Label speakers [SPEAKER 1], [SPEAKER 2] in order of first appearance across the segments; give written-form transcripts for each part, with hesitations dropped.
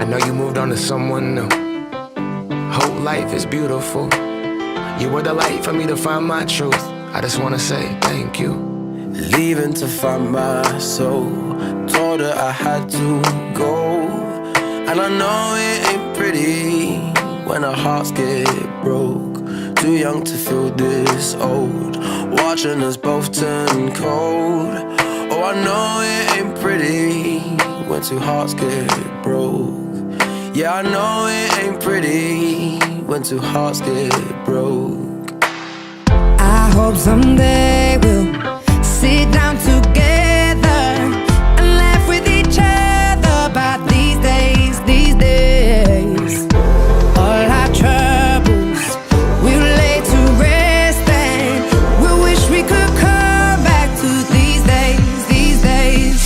[SPEAKER 1] I know you moved on to someone new. Hope life is beautiful. You were the light for me to find my truth. I just wanna say thank you.
[SPEAKER 2] Leaving to find my soul. Told her I had to go. And I know it ain't pretty when our hearts get broke. Too young to feel this old, watching us both turn cold. Oh, I know it ain't pretty when two hearts get broke. Yeah, I know it ain't pretty when two hearts get broke.
[SPEAKER 3] I hope someday we'll sit down together and laugh with each other about these days, these days. All our troubles we'll lay to rest, and we'll wish we could come back to these days, these days.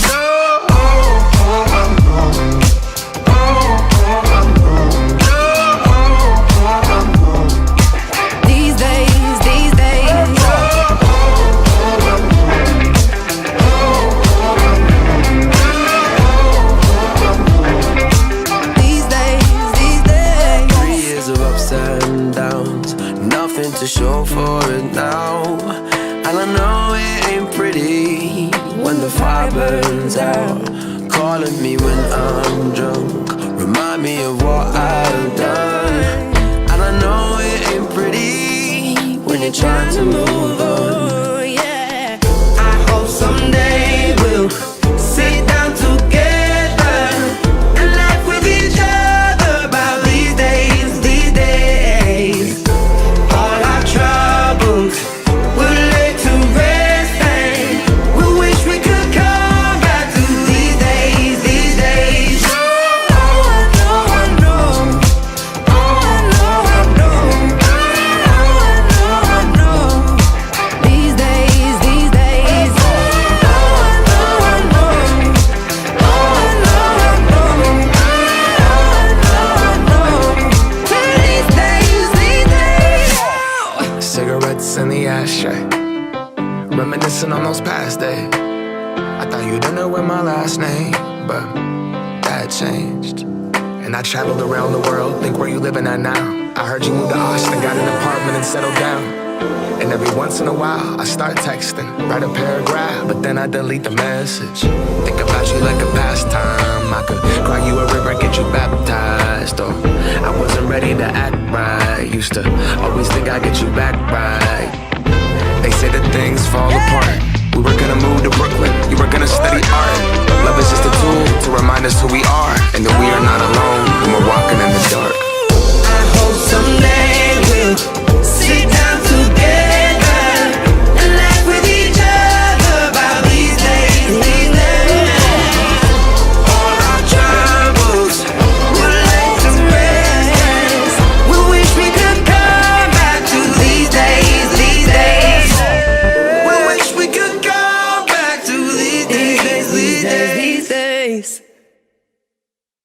[SPEAKER 3] These days, these days. These days, these days.
[SPEAKER 2] 3 years of ups and downs, nothing to show for it now. And I know it ain't pretty when the fire burns out. Calling me when I'm drunk, remind me of what I've done. And I know it ain't pretty when you're trying to move on.
[SPEAKER 3] Yeah. I hope someday we'll sit down together and laugh with each other about these days, these days. All our troubles we'll lay to rest, and we wish we could come back to these days, these days. Oh, I know, I know. Oh, I know, I know. Oh, I know, I know. These days, these days. Oh, I know, I know. Oh, I know, I know. Oh, I know, I know. These days, these days.
[SPEAKER 1] Cigarettes in the ashtray, reminiscing on those past days. I thought you didn't know my last name, but that changed. And I traveled around the world, think where you living at now. I heard you moved to Austin, got an apartment and settled down. And every once in a while, I start texting, write a paragraph, but then I delete the message. Think about you like a pastime. I could cry you a river, get you baptized. Or I wasn't ready to act right. Used to always think I'd get you back right. They say that things fall apart. We were gonna move to Brooklyn, you were gonna study art. Love is just a tool to remind us who we are.